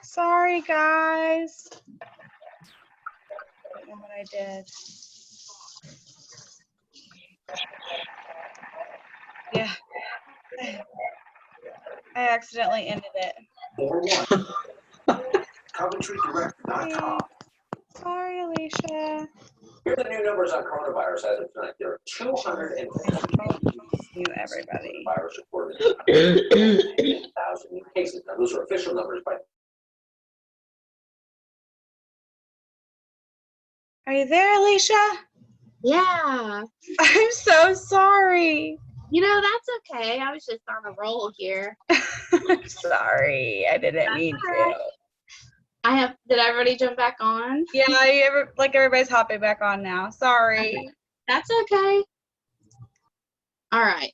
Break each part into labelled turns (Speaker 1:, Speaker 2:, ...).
Speaker 1: Sorry, guys. I don't know what I did. Yeah. I accidentally ended it. Sorry, Alicia.
Speaker 2: Here are the new numbers on coronavirus as of tonight. There are 250
Speaker 1: You, everybody.
Speaker 2: virus reported. 1,000 new cases. Now, those are official numbers by.
Speaker 1: Are you there, Alicia?
Speaker 3: Yeah.
Speaker 1: I'm so sorry.
Speaker 3: You know, that's okay. I was just on a roll here.
Speaker 1: I'm sorry. I didn't mean to.
Speaker 3: Did everybody jump back on?
Speaker 1: Yeah, everybody's hopping back on now. Sorry.
Speaker 3: Okay. That's okay. All right.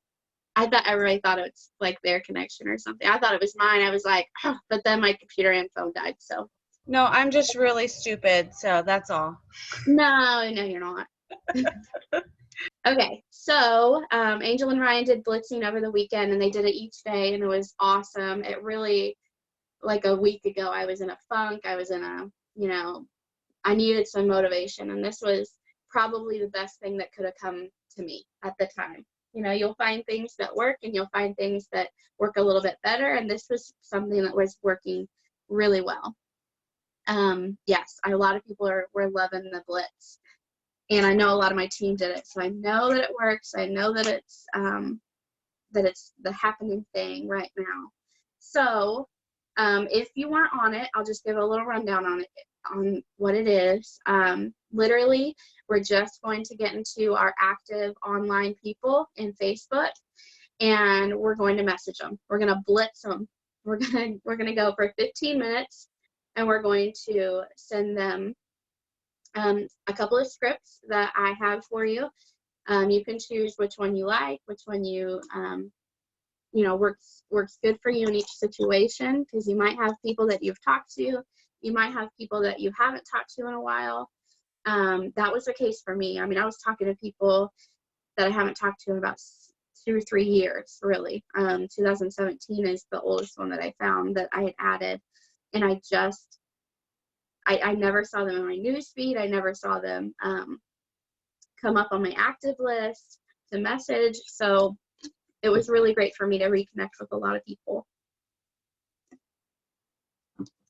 Speaker 3: I thought everybody thought it was like their connection or something. I thought it was mine. I was like, oh, but then my computer and phone died, so.
Speaker 1: No, I'm just really stupid, so that's all.
Speaker 3: No, you're not. Okay, so Angel and Ryan did blitzing over the weekend, and they did it each day, and it was awesome. It really, like a week ago, I was in a funk. I was in a, I needed some motivation, and this was probably the best thing that could have come to me at the time. You'll find things that work, and you'll find things that work a little bit better, and this was something that was working really well. Yes, a lot of people were loving the blitz, and I know a lot of my team did it, so I know that it works. I know that it's the happening thing right now. So if you weren't on it, I'll just give a little rundown on what it is. Literally, we're just going to get into our active online people in Facebook, and we're going to message them. We're going to blitz them. We're going to go for 15 minutes, and we're going to send them a couple of scripts that I have for you. You can choose which one you like, which one you works good for you in each situation, because you might have people that you've talked to. You might have people that you haven't talked to in a while. That was the case for me. I mean, I was talking to people that I haven't talked to in about 2 or 3 years, really. 2017 is the oldest one that I found that I had added, and I never saw them in my news feed. I never saw them come up on my active list to message. So it was really great for me to reconnect with a lot of people.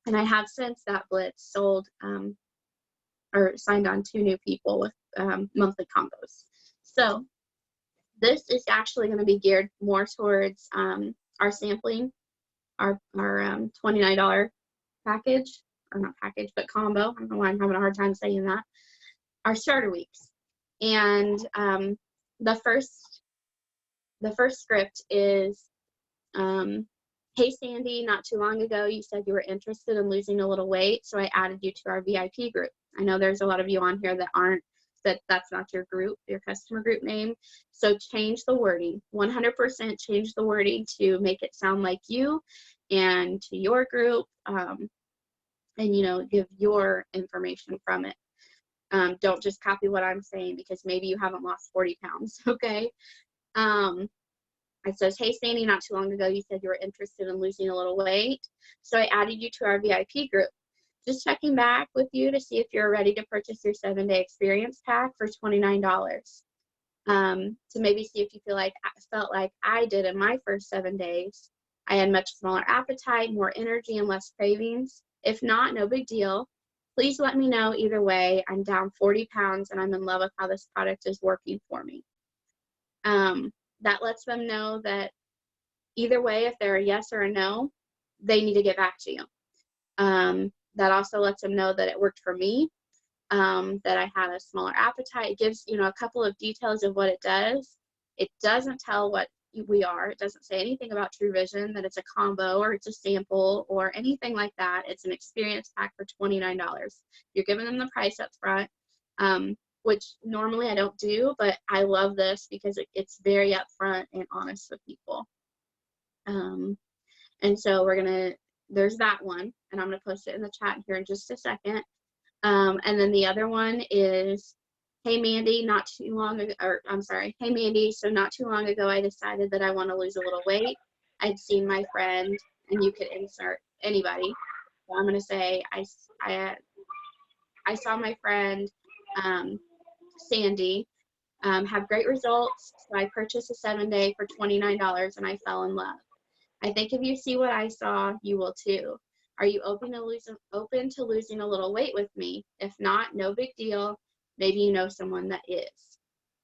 Speaker 3: And I have since that blitz sold or signed on 2 new people with monthly combos. So this is actually going to be geared more towards our sampling, our $29 package, or not package, but combo. I don't know why I'm having a hard time saying that. Our starter weeks. And the first script is, hey Sandy, not too long ago you said you were interested in losing a little weight, so I added you to our VIP group. I know there's a lot of you on here that that's not your group, your customer group name. So change the wording, 100% change the wording to make it sound like you and to your group, and give your information from it. Don't just copy what I'm saying, because maybe you haven't lost 40 pounds, okay? It says, hey Sandy, not too long ago you said you were interested in losing a little weight, so I added you to our VIP group. Just checking back with you to see if you're ready to purchase your 7-day experience pack for $29. To maybe see if you felt like I did in my first 7 days. I had much smaller appetite, more energy, and less cravings. If not, no big deal. Please let me know either way. I'm down 40 pounds and I'm in love with how this product is working for me. That lets them know that either way, if they're a yes or a no, they need to get back to you. That also lets them know that it worked for me, that I had a smaller appetite. It gives, a couple of details of what it does. It doesn't tell what we are. It doesn't say anything about True Vision, that it's a combo or it's a sample or anything like that. It's an experience pack for $29. You're giving them the price up front, which normally I don't do, but I love this because it's very upfront and honest with people. And so there's that one, and I'm gonna post it in the chat here in just a second. And then the other one is, Hey Mandy, not too long ago, or I'm sorry, hey Mandy, so not too long ago I decided that I want to lose a little weight. I'd seen my friend, and you could insert anybody. So I'm going to say I saw my friend Sandy have great results, so I purchased a 7-day for $29 and I fell in love. I think if you see what I saw, you will too. Are you open to losing a little weight with me? If not, no big deal. Maybe you know someone that is.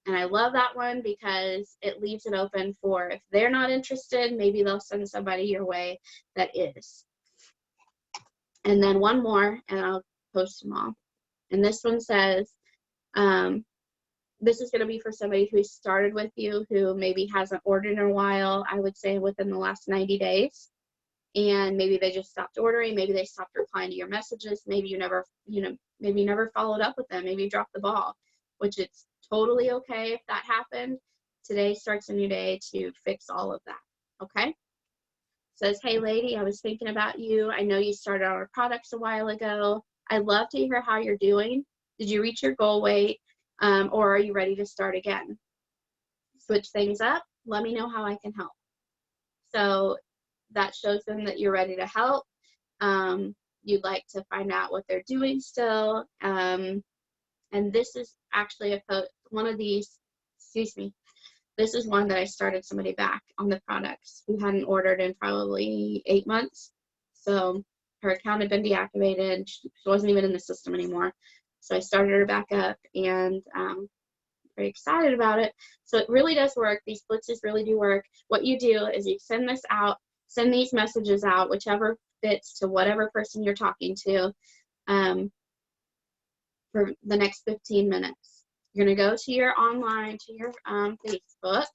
Speaker 3: And I love that one because it leaves it open for, if they're not interested, maybe they'll send somebody your way that is. And then one more, and I'll post them all. And this one says, this is going to be for somebody who started with you, who maybe hasn't ordered in a while, I would say within the last 90 days. And maybe they just stopped ordering. Maybe they stopped replying to your messages. Maybe you never, maybe you never followed up with them. Maybe you dropped the ball, which it's totally okay if that happened. Today starts a new day to fix all of that. Okay. Says, hey lady, I was thinking about you. I know you started our products a while ago. I'd love to hear how you're doing. Did you reach your goal weight? Or are you ready to start again? Switch things up. Let me know how I can help. So that shows them that you're ready to help. You'd like to find out what they're doing still. And this is actually one of these, excuse me, this is one that I started somebody back on the products who hadn't ordered in probably 8 months. So her account had been deactivated. She wasn't even in the system anymore. So I started her back up, and very excited about it. So it really does work. These blitzes really do work. What you do is you send this out, send these messages out, whichever fits to whatever person you're talking to, for the next 15 minutes. You're going to go to your online, to your Facebook,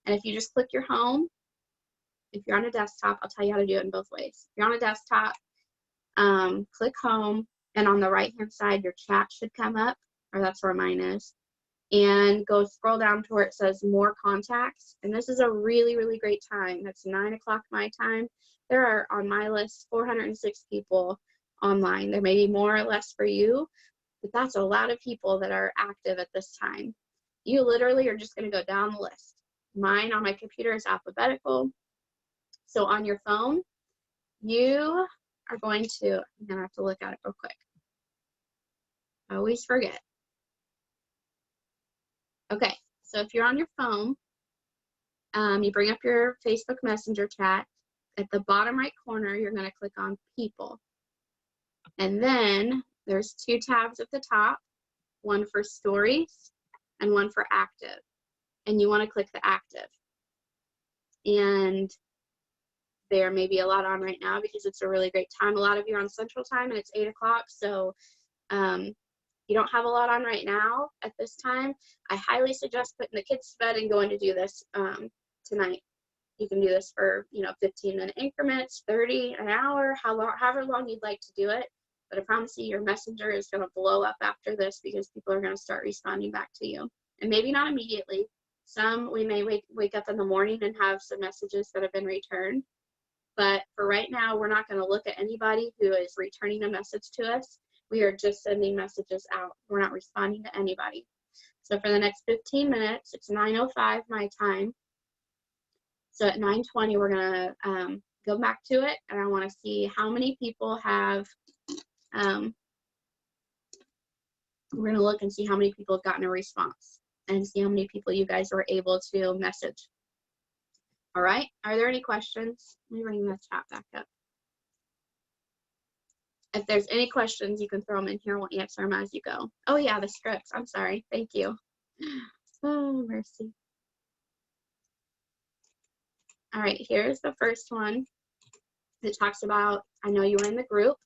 Speaker 3: and if you just click your home, if you're on a desktop, I'll tell you how to do it in both ways. If you're on a desktop, click home, and on the right-hand side, your chat should come up, or that's where mine is. And go scroll down to where it says more contacts. And this is a really, really great time. That's 9 o'clock my time. There are on my list 406 people online. There may be more or less for you, but that's a lot of people that are active at this time. You literally are just going to go down the list. Mine on my computer is alphabetical. So on your phone, you are going to, I'm going to have to look at it real quick. I always forget. Okay, so if you're on your phone, you bring up your Facebook Messenger chat. At the bottom right corner, you're going to click on People. And then there's 2 tabs at the top, one for Stories and one for Active. And you want to click the Active. And there may be a lot on right now because it's a really great time. A lot of you are on Central Time, and it's 8 o'clock, so you don't have a lot on right now at this time. I highly suggest putting the kids to bed and going to do this tonight. You can do this for 15-minute increments, 30, an hour, however long you'd like to do it. But I promise you, your messenger is going to blow up after this because people are going to start responding back to you. And maybe not immediately. Some, we may wake up in the morning and have some messages that have been returned. But for right now, we're not going to look at anybody who is returning a message to us. We are just sending messages out. We're not responding to anybody. So for the next 15 minutes, it's 9:05 my time. So at 9:20, we're going to go back to it, and I want to see how many people have, we're going to look and see how many people have gotten a response and see how many people you guys were able to message. All right, are there any questions? Let me bring the chat back up. If there's any questions, you can throw them in here. We'll answer them as you go. Oh yeah, the scripts, I'm sorry, thank you. Oh, mercy. All right, here's the first one that talks about, I know you were in the group.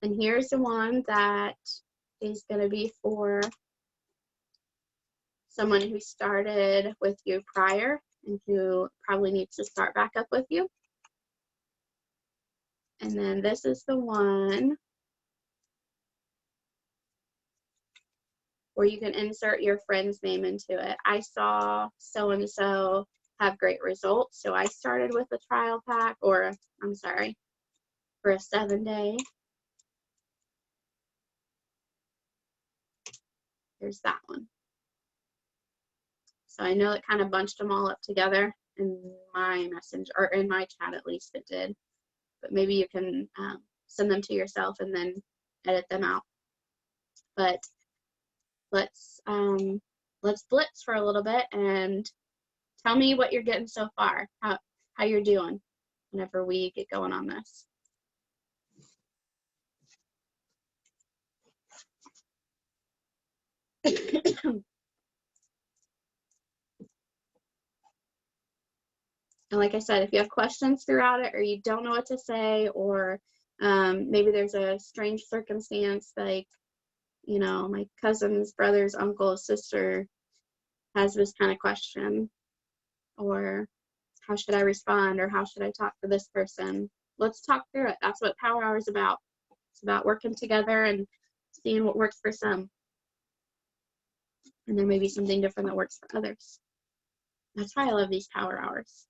Speaker 3: And here's the one that is gonna be for someone who started with you prior and who probably needs to start back up with you. And then this is the one where you can insert your friend's name into it. I saw so-and-so have great results, so I started with a trial pack, or I'm sorry, for a 7-day. Here's that one. So I know it kind of bunched them all up together in my messenger, or in my chat at least it did. But maybe you can send them to yourself and then edit them out. But let's blitz for a little bit and tell me what you're getting so far, how you're doing whenever we get going on this. And like I said, if you have questions throughout it, or you don't know what to say, or maybe there's a strange circumstance, like, you know, my cousin's brother's uncle, sister has this kind of question, or how should I respond, or how should I talk to this person? Let's talk through it. That's what Power Hour is about. It's about working together and seeing what works for some. And there may be something different that works for others. That's why I love these Power Hours.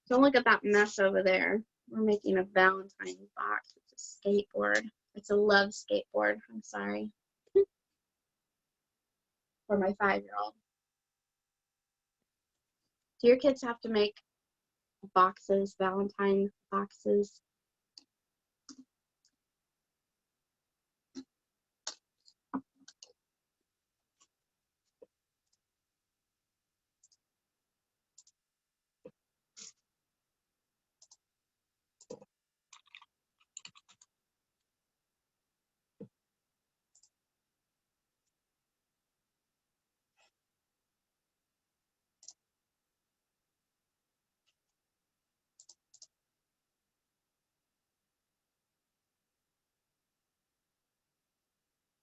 Speaker 3: Don't look at that mess over there. We're making a Valentine box. It's a skateboard. It's a love skateboard. I'm sorry. For my 5-year-old. Do your kids have to make boxes, Valentine boxes?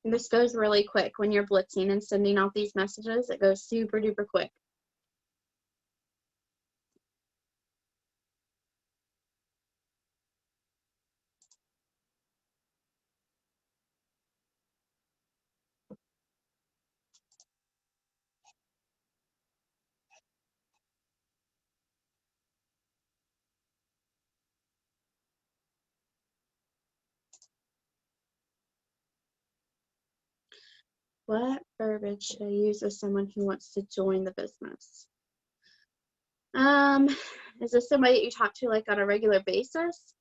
Speaker 3: And this goes really quick when you're blitzing and sending out these messages. It goes super duper quick. What verbiage should I use with someone who wants to join the business? Is this somebody that you talk to like on a regular basis?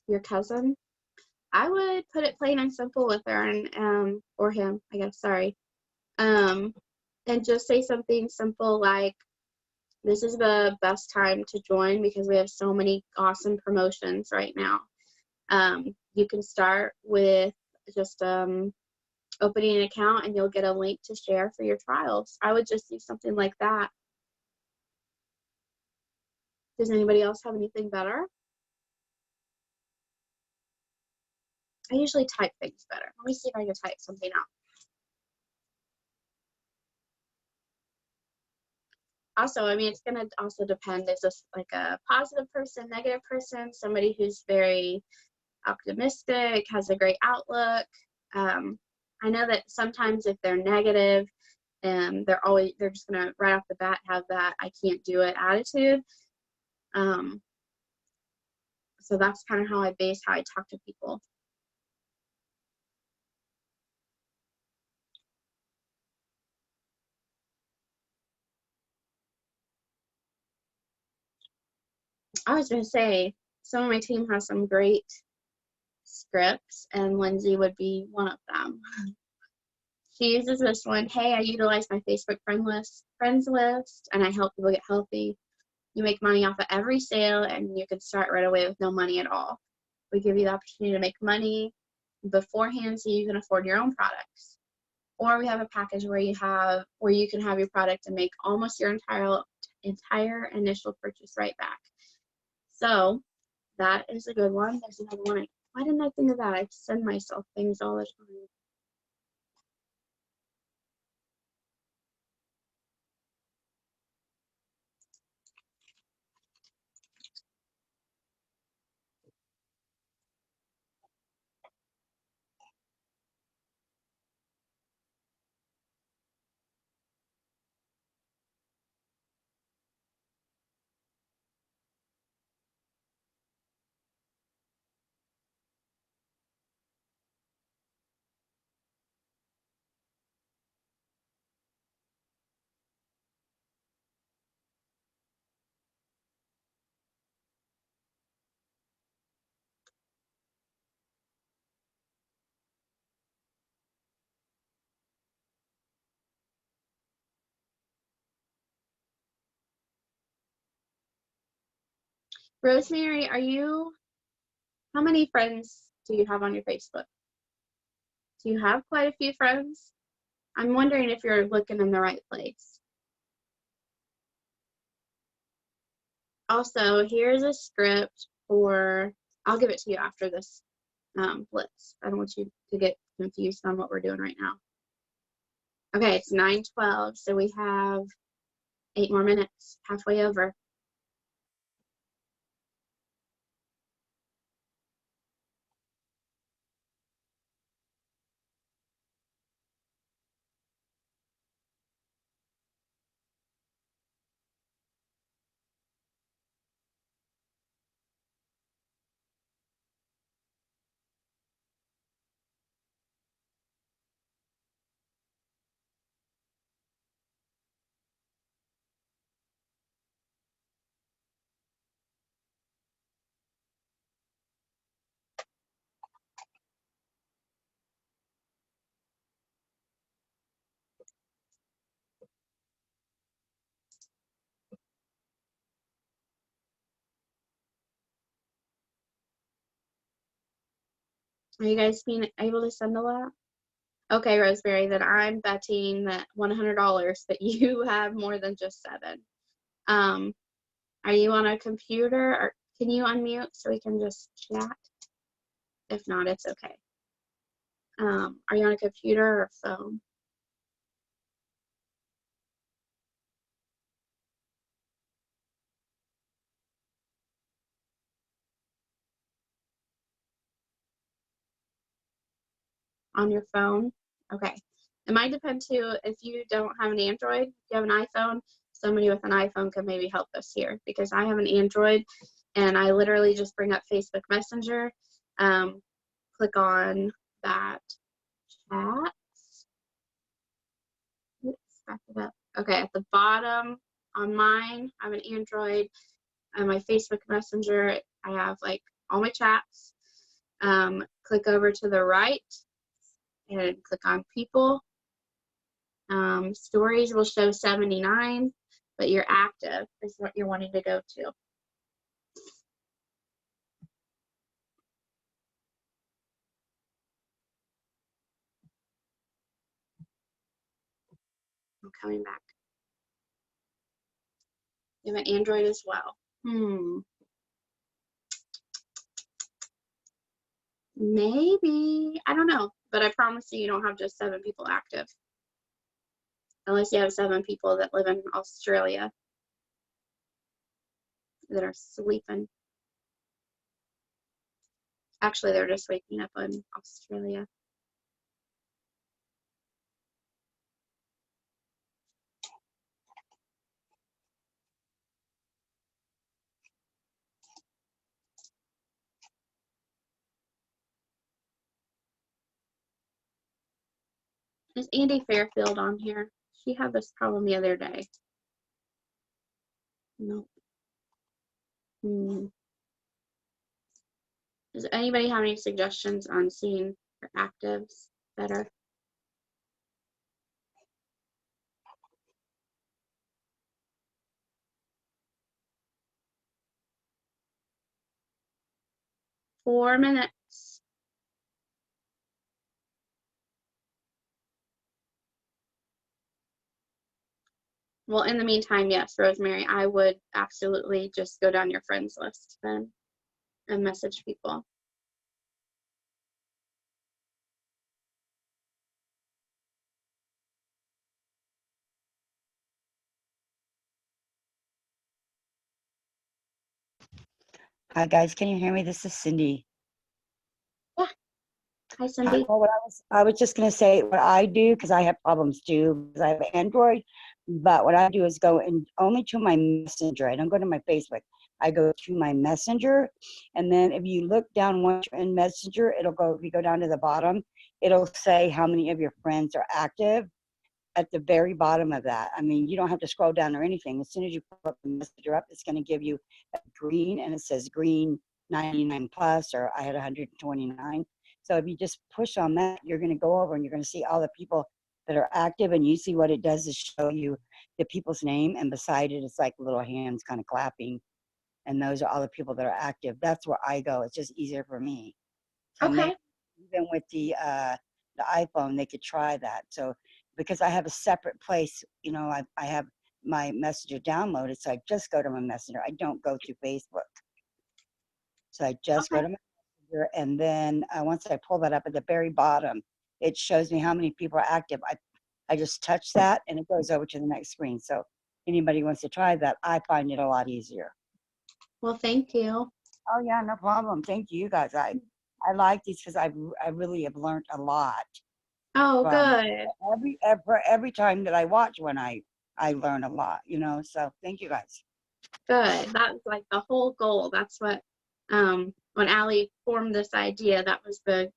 Speaker 3: Your cousin? I would put it plain and simple with her, and or him, I guess, sorry. And just say something simple like, this is the best time to join because we have so many awesome promotions right now. You can start with just opening an account and you'll get a link to share for your trials. I would just do something like that. Does anybody else have anything better? I usually type things better. Let me see if I can type something out. Also, I mean, it's going to also depend. Is this like a positive person, negative person, somebody who's very optimistic, has a great outlook? I know that sometimes if they're negative, they're just going to right off the bat have that I can't do it attitude. So that's kind of how I base how I talk to people. I was going to say, some of my team has some great scripts, and Lindsay would be one of them. She uses this one: hey, I utilize my Facebook friends list, and I help people get healthy. You make money off of every sale, and you can start right away with no money at all. We give you the opportunity to make money beforehand so you can afford your own products. Or we have a package where you can have your product and make almost your entire initial purchase right back. So that is a good one. There's another one. Why didn't I think of that? I send myself things all the time. Rosemary, how many friends do you have on your Facebook? Do you have quite a few friends? I'm wondering if you're looking in the right place. Also, here's a script I'll give it to you after this blitz. I don't want you to get confused on what we're doing right now. Okay, it's 9:12, so we have 8 more minutes, halfway over. Are you guys being able to send a lot? Okay, Rosemary, then I'm betting that $100 that you have more than just 7. Are you on a computer, or can you unmute so we can just chat? If not, it's okay. Are you on a computer or phone? On your phone? Okay. It might depend too, if you don't have an Android, if you have an iPhone, somebody with an iPhone could maybe help us here, because I have an Android and I literally just bring up Facebook Messenger, click on that chat. Oops, back it up. Okay, at the bottom on mine, I have an Android. On my Facebook Messenger, I have like all my chats. Click over to the right and click on people. Stories will show 79, but your active is what you're wanting to go to. I'm coming back. You have an Android as well. Maybe. I don't know. But I promise you don't have just 7 people active. Unless you have 7 people that live in Australia that are sleeping. Actually, they're just waking up in Australia. Is Andy Fairfield on here? She had this problem the other day. Nope. Does anybody have any suggestions on seeing her actives better? 4 minutes. Well, in the meantime, yes, Rosemary, I would absolutely just go down your friends list then and message people.
Speaker 4: Hi guys, can you hear me? This is Cindy.
Speaker 3: Yeah. Hi, Cindy.
Speaker 4: Well, I was just gonna say what I do, because I have problems too, because I have Android. But what I do is go in only to my messenger. I don't go to my Facebook. I go to my messenger, and then if you look down once you're in messenger, it'll go. If you go down to the bottom, it'll say how many of your friends are active at the very bottom of that. I mean, you don't have to scroll down or anything. As soon as you pull up the messenger up, it's going to give you a green, and it says green 99 plus, or I had 129. So if you just push on that, you're going to go over and you're going to see all the people that are active, and you see what it does is show you the people's name, and beside it, it's like little hands kind of clapping, and those are all the people that are active. That's where I go. It's just easier for me. So
Speaker 3: Okay.
Speaker 4: even with the iPhone, they could try that. So because I have a separate place, you know, I have my messenger downloaded, so I just go to my messenger. I don't go to Facebook. So I just go
Speaker 3: Okay.
Speaker 4: to my messenger, and then once I pull that up at the very bottom, it shows me how many people are active. I just touch that, and it goes over to the next screen. So anybody wants to try that, I find it a lot easier.
Speaker 3: Well, thank you.
Speaker 4: Oh yeah, no problem. Thank you guys. I like these because I really have learned a lot
Speaker 3: Oh,
Speaker 4: from
Speaker 3: good.
Speaker 4: every time that I watch one. I learn a lot, you know. So thank you guys.
Speaker 3: Good. That's like the whole goal. That's what, when Allie formed this idea, that was the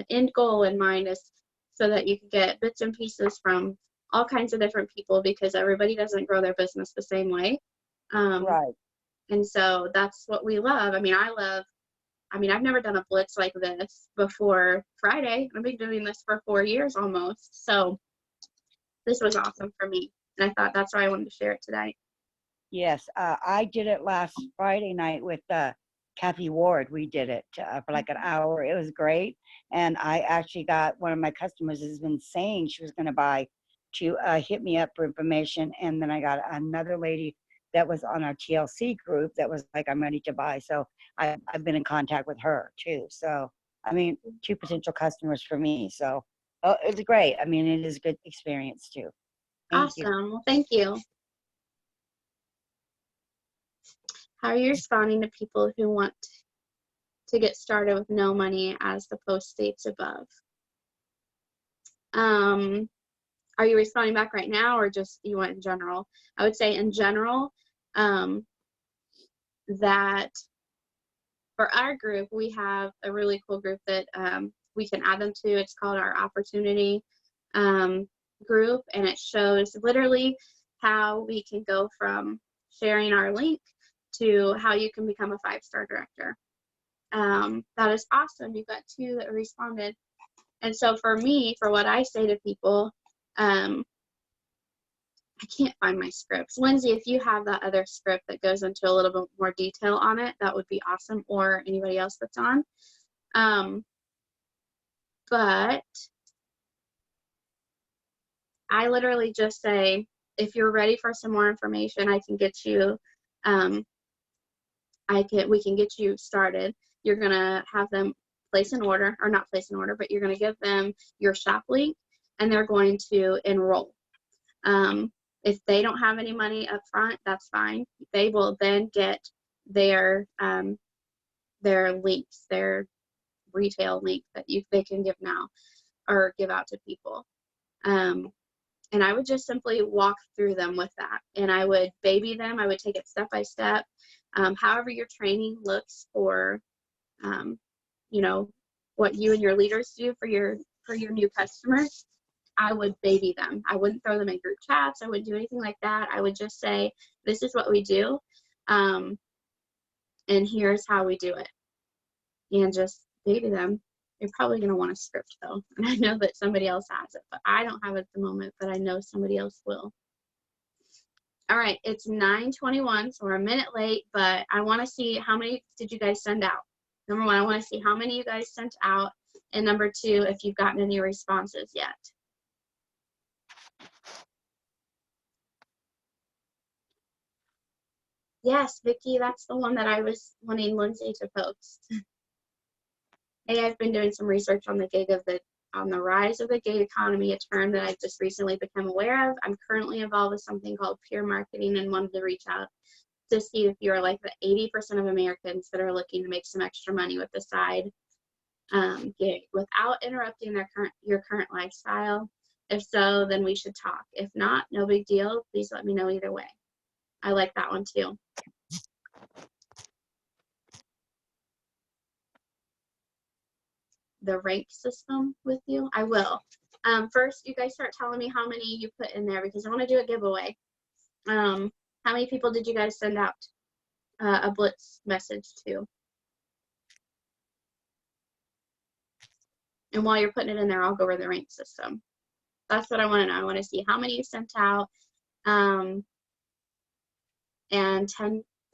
Speaker 3: end goal in mind, is so that you could get bits and pieces from all kinds of different people, because everybody doesn't grow their business the same way.
Speaker 4: Right.
Speaker 3: And so that's what we love. I mean, I've never done a blitz like this before Friday. I've been doing this for 4 years almost. So this was awesome for me. And I thought that's why I wanted to share it today.
Speaker 4: Yes, I did it last Friday night with Kathy Ward. We did it for like an hour. It was great, and I actually got one of my customers has been saying she was going to buy to hit me up for information, and then I got another lady that was on our TLC group that was like, I'm ready to buy. So I've been in contact with her too. So I mean, 2 potential customers for me. So it's great. I mean, it is a good experience too. Thank you.
Speaker 3: Awesome. Well, thank you. How are you responding to people who want to get started with no money, as the post states above? Are you responding back right now, or just you want in general? I would say in general, that for our group, we have a really cool group that we can add them to. It's called our opportunity group, and it shows literally how we can go from sharing our link to how you can become a 5-star director. That is awesome. You've got 2 that responded. And so for me, for what I say to people, I can't find my scripts. Lindsay, if you have that other script that goes into a little bit more detail on it, that would be awesome, or anybody else that's on. But I literally just say, if you're ready for some more information, I can get you, we can get you started. You're gonna have them place an order, or not place an order, but you're gonna give them your shop link, and they're going to enroll. If they don't have any money up front, that's fine. They will then get their links, their retail link that they can give now or give out to people. And I would just simply walk through them with that, and I would baby them. I would take it step by step. However your training looks for, you know, what you and your leaders do for your new customers, I would baby them. I wouldn't throw them in group chats. I wouldn't do anything like that. I would just say, this is what we do, and here's how we do it, and just baby them. You're probably going to want a script though, and I know that somebody else has it, but I don't have it at the moment, but I know somebody else will. All right, it's 9:21, so we're a minute late, but I want to see, how many did you guys send out? Number one, I want to see how many you guys sent out. And number two, if you've gotten any responses yet. Yes, Vicki, that's the one that I was wanting Lindsay to post. Hey, I've been doing some research on the rise of the gig economy, a term that I've just recently become aware of. I'm currently involved with something called peer marketing and wanted to reach out to see if you're like the 80% of Americans that are looking to make some extra money with the side gig without interrupting your current lifestyle. If so, then we should talk. If not, no big deal. Please let me know either way. I like that one too. The rank system with you? I will. First, you guys start telling me how many you put in there because I want to do a giveaway. How many people did you guys send out a blitz message to? And while you're putting it in there, I'll go over the rank system. That's what I want to know. I want to see how many you sent out. And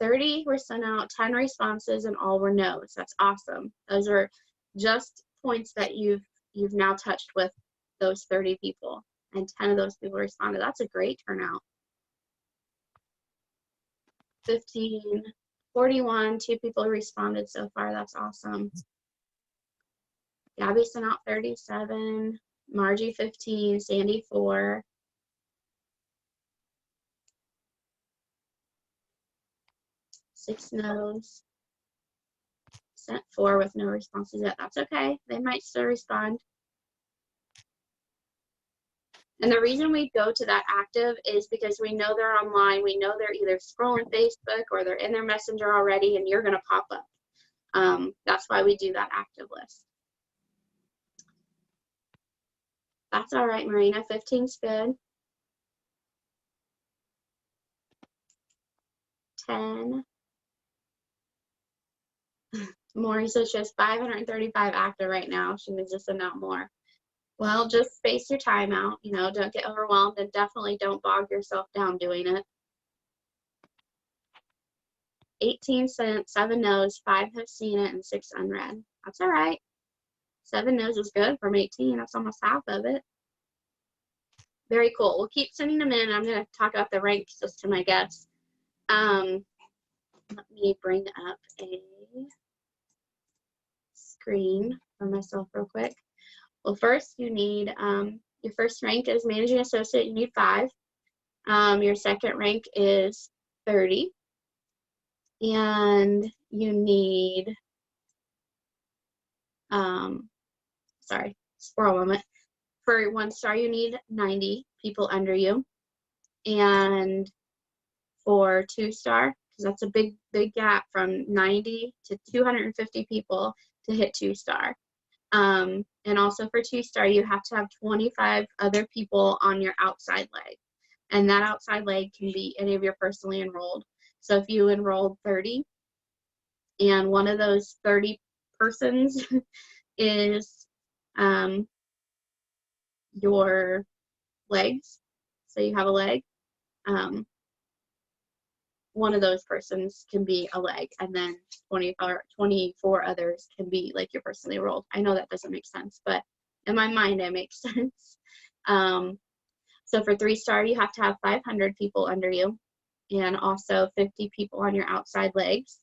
Speaker 3: 30 were sent out, 10 responses, and all were no's. That's awesome. Those are just points that you've now touched with those 30 people, and 10 of those people responded. That's a great turnout. 15, 41, 2 people responded so far. That's awesome. Gabby sent out 37, Margie 15, Sandy 4. Six no's. Sent 4 with no responses yet. That's okay. They might still respond. And the reason we go to that active is because we know they're online. We know they're either scrolling Facebook or they're in their messenger already, and you're going to pop up. That's why we do that active list. That's all right, Marina. 15's good. 10. Maury says she has 535 active right now. She needs to send out more. Well, just space your time out. You know, don't get overwhelmed, and definitely don't bog yourself down doing it. 18 sent, 7 no's, 5 have seen it, and 6 unread. That's all right. 7 no's is good from 18. That's almost half of it. Very cool. We'll keep sending them in. I'm going to talk about the rank system, I guess. Let me bring up a screen for myself real quick. Well, first you need, your first rank is managing associate, you need 5. Your second rank is 30. And you need, sorry, squirrel moment. For 1 star, you need 90 people under you. And for 2 star, because that's a big gap from 90 to 250 people to hit 2 star. And also for 2 star, you have to have 25 other people on your outside leg. And that outside leg can be any of your personally enrolled. So if you enrolled 30 and one of those 30 persons is your legs, so you have a leg, one of those persons can be a leg, and then 24 others can be like your personally enrolled. I know that doesn't make sense, but in my mind it makes sense. So for 3 star, you have to have 500 people under you and also 50 people on your outside legs.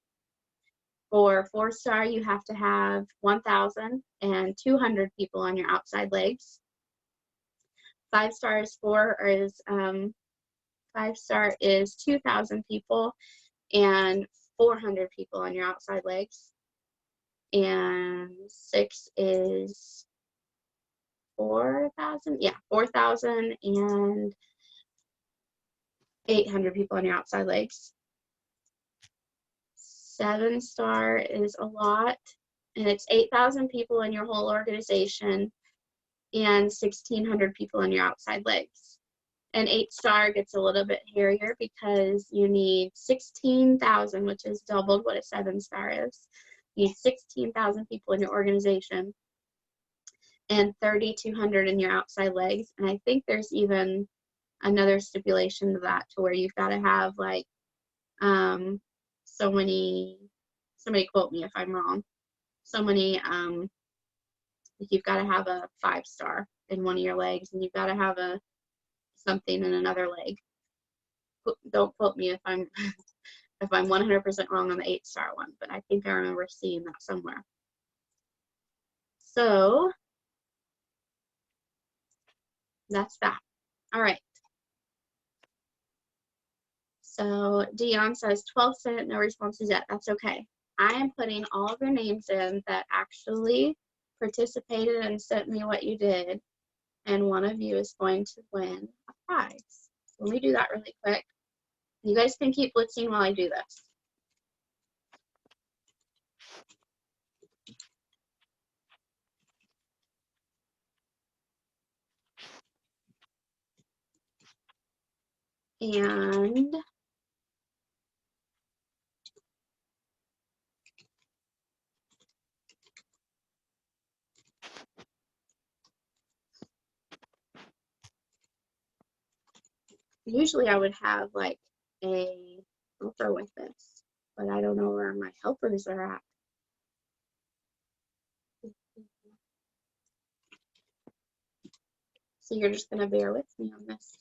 Speaker 3: For 4 star, you have to have 1,200 people on your outside legs. 5 stars, 5 star is 2,000 people and 400 people on your outside legs. And 6 is 4,000, yeah, 4,000 and 800 people on your outside legs. 7 star is a lot, and it's 8,000 people in your whole organization and 1,600 people on your outside legs. And 8 star gets a little bit hairier because you need 16,000, which is doubled what a 7 star is. You need 16,000 people in your organization and 3,200 in your outside legs. And I think there's even another stipulation to that, to where you've got to have like somebody quote me if I'm wrong, so many, like you've got to have a 5-star in one of your legs, and you've got to have a something in another leg. Don't quote me if I'm if I'm 100% wrong on the 8-star one, but I think I remember seeing that somewhere. So that's that. All right. So Dion says 12 sent, no responses yet. That's okay. I am putting all of your names in that actually participated and sent me what you did, and one of you is going to win a prize. Let me do that really quick. You guys can keep blitzing while I do this. And usually I would have like a helper with this, but I don't know where my helpers are at. So you're just gonna bear with me on this.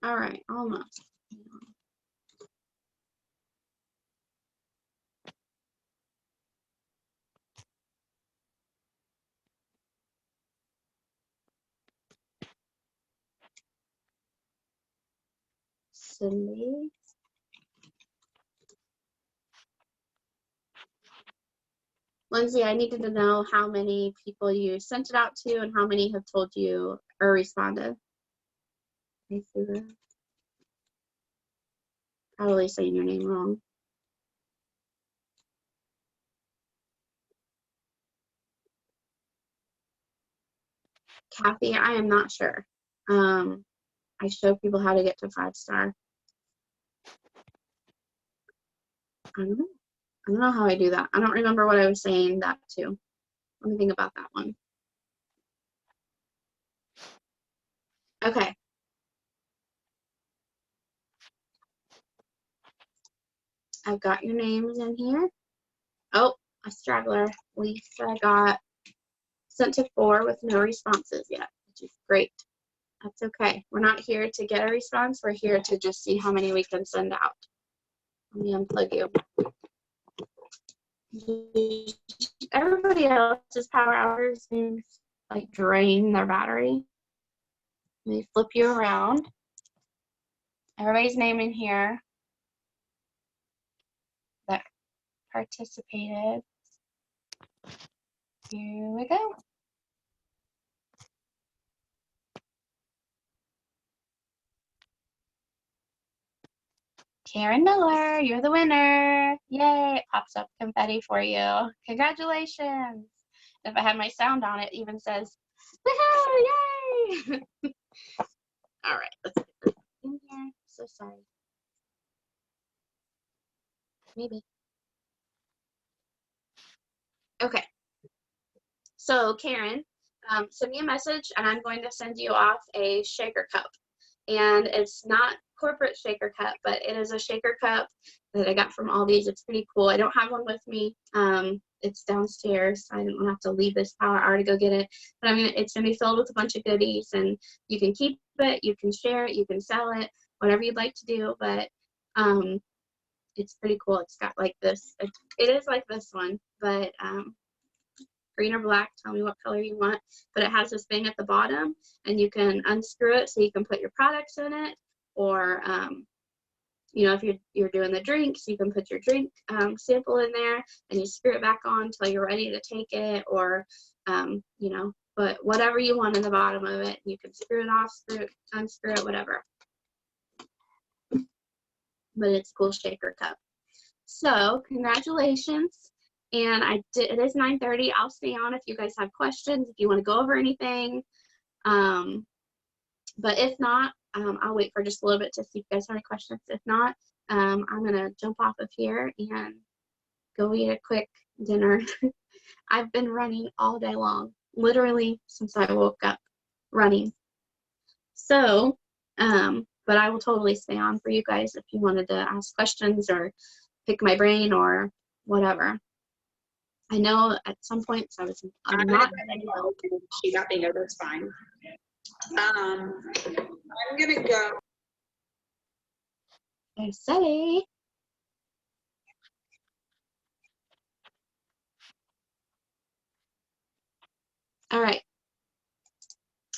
Speaker 3: All right, almost. Cindy. Lindsay, I needed to know how many people you sent it out to and how many have told you or responded. Probably saying your name wrong. Kathy, I am not sure. I show people how to get to 5-star. I don't know how I do that. I don't remember what I was saying that to. Let me think about that one. Okay. I've got your names in here. Oh, a straggler. Lisa got sent to 4 with no responses yet, which is great. That's okay. We're not here to get a response. We're here to just see how many we can send out. Let me unplug you. Everybody else's power hours seems like drain their battery. Let me flip you around. Everybody's name in here that participated. Here we go. Karen Miller, you're the winner. Yay, it pops up confetti for you. Congratulations. If I had my sound on, it even says, woohoo, yay. All right, let's get this in here. So sorry. Maybe. Okay. So Karen, send me a message and I'm going to send you off a shaker cup. And it's not corporate shaker cup, but it is a shaker cup that I got from Aldi's. It's pretty cool. I don't have one with me. It's downstairs. I don't have to leave this power hour to go get it. But it's gonna be filled with a bunch of goodies, and you can keep it, you can share it, you can sell it, whatever you'd like to do. But it's pretty cool. It's got like this. It is like this one, but green or black, tell me what color you want, but it has this thing at the bottom and you can unscrew it so you can put your products in it, or if you're doing the drinks, you can put your drink sample in there and you screw it back on until you're ready to take it, or put whatever you want in the bottom of it. You can screw it off, unscrew it, whatever. But it's a cool shaker cup. So congratulations. And it is 9:30. I'll stay on if you guys have questions, if you want to go over anything. But if not, I'll wait for just a little bit to see if you guys have any questions. If not, I'm going to jump off of here and go eat a quick dinner I've been running all day long, literally since I woke up running. So, but I will totally stay on for you guys if you wanted to ask questions or pick my brain or whatever. I know at some points I'm not.
Speaker 5: She got me, no, that's fine. I'm gonna go.
Speaker 3: I say. All right.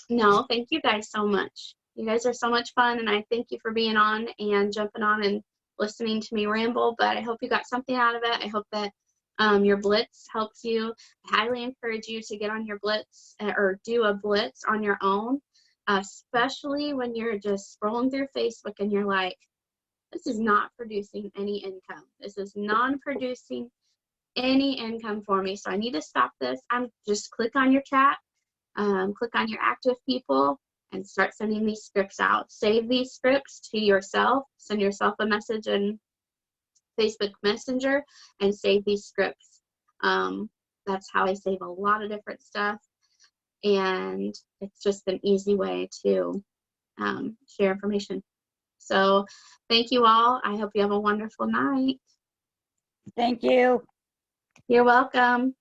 Speaker 3: No, thank you guys so much. You guys are so much fun, and I thank you for being on and jumping on and listening to me ramble, but I hope you got something out of it. I hope that your blitz helps you. I highly encourage you to get on your blitz or do a blitz on your own, especially when you're just scrolling through Facebook and you're like, this is not producing any income. This is non-producing any income for me. So I need to stop this. I'm just click on your chat, click on your active people, and start sending these scripts out. Save these scripts to yourself. Send yourself a message in Facebook Messenger and save these scripts. That's how I save a lot of different stuff. And it's just an easy way to share information. So thank you all. I hope you have a wonderful night.
Speaker 4: Thank you.
Speaker 3: You're welcome.